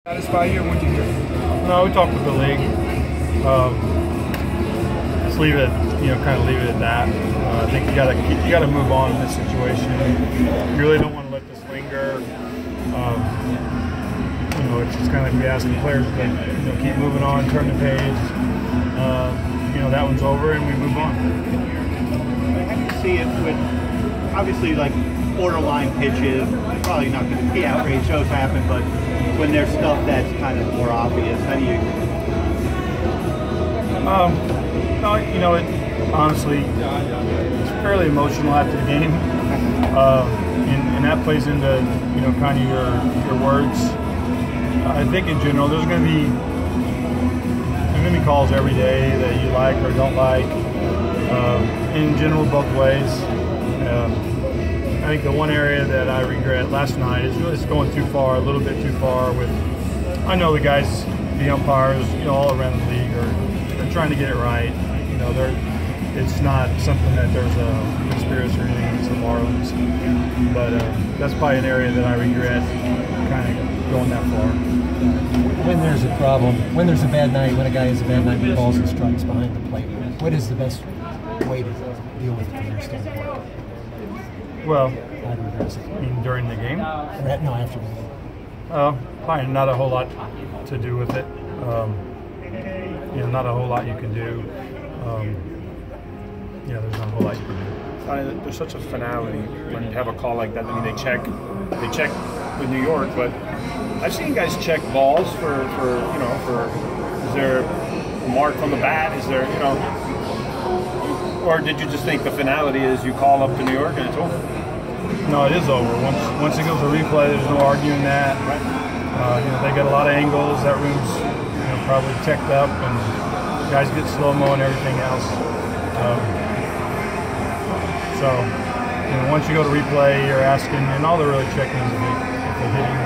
Satisfy you? What'd you hear? No, we talked with the league. Just leave it, kind of leave it at that. I think you gotta move on in this situation. You really don't want to let this linger. It's just kind of like we ask the players to keep moving on, turn the page. That one's over, and we move on. How do you see it with obviously like borderline pitches? Probably not going to be outrage shows happen, but when there's stuff that's kind of more obvious, how do you? Honestly, it's fairly emotional after the game, and that plays into kind of your words. I think in general, there's going to be calls every day that you like or don't like. In general, both ways. I think the one area that I regret last night is really going too far, a little bit too far. I know the guys, the umpires, all around the league they're trying to get it right. It's not something that there's a conspiracy or anything against the Marlins, but that's probably an area that I regret kind of going that far. When there's a problem, when there's a bad night, when a guy has a bad night with balls and strikes behind the plate, what is the best way to deal with it from your standpoint? Well, during the game? No, after the game. Probably not a whole lot to do with it. Not a whole lot you can do. There's not a whole lot you can do. There's such a finality when you have a call like that. I mean, they check with New York, but I've seen guys check balls for is there a mark from the bat? Is there, or did you just think the finality is you call up to New York and it's over? No, it is over. Once it goes to replay, there's no arguing that. Right. They get a lot of angles. That room's probably checked up, and guys get slow-mo and everything else. Once you go to replay, you're asking, and all they're really checking is if they hit him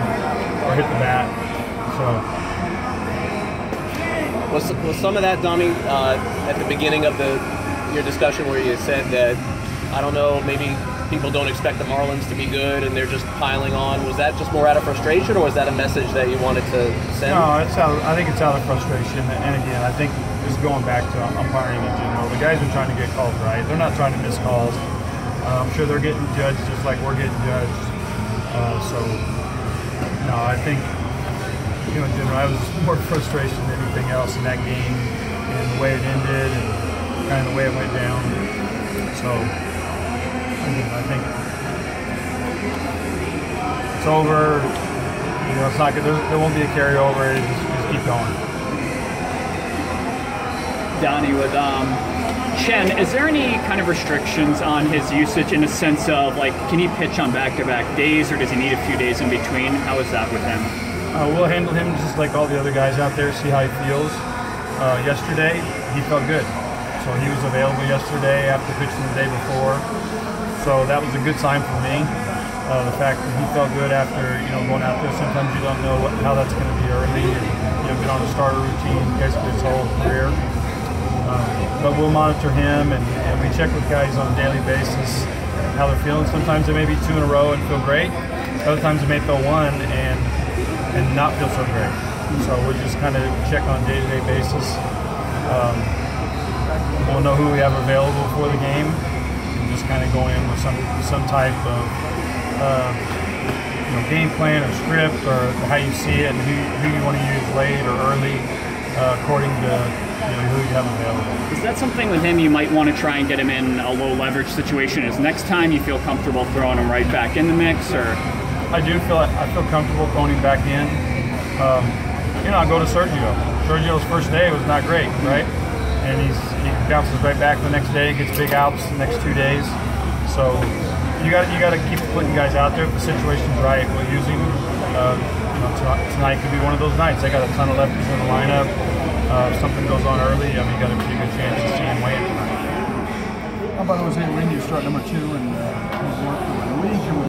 or hit the bat. Was some of that, Donnie, at the beginning of your discussion where you said that, I don't know, maybe people don't expect the Marlins to be good and they're just piling on? Was that just more out of frustration, or was that a message that you wanted to send? No, I think it's out of frustration. And again, I think just going back to umpiring in general, the guys are trying to get calls right. They're not trying to miss calls. I'm sure they're getting judged just like we're getting judged. I think, in general, I was more frustration than anything else in that game and the way it ended and kind of the way it went down. I think it's over. It's not good. There won't be a carryover. Just keep going. Donnie, with Chen, is there any kind of restrictions on his usage in a sense of, like, can he pitch on back-to-back days, or does he need a few days in between? How is that with him? We'll handle him just like all the other guys out there, see how he feels. Yesterday, he felt good. So he was available yesterday after pitching the day before. So that was a good sign for me. The fact that he felt good after going out there. Sometimes you don't know how that's going to be early. Get on a starter routine, basically his whole career. But we'll monitor him, and we check with guys on a daily basis how they're feeling. Sometimes they may be 2 in a row and feel great. Other times they may throw 1 and not feel so great. So we'll just kind of check on a day-to-day basis. We'll know who we have available for the game, and just kind of go in with some type of game plan or script, or how you see it and who you want to use late or early, according to who you have available. Is that something with him you might want to try and get him in a low leverage situation? Is next time you feel comfortable throwing him right back in the mix, or? I feel comfortable throwing him back in. I go to Sergio. Sergio's first day was not great, right? And he bounces right back the next day, gets big outs the next 2 days. So you got to keep putting guys out there if the situation's right. We'll use him. Tonight could be one of those nights. They got a ton of lefties in the lineup. If something goes on early, you got a pretty good chance to see him win tonight. How about Jose Ring? You start number 2 and he's worked with the league.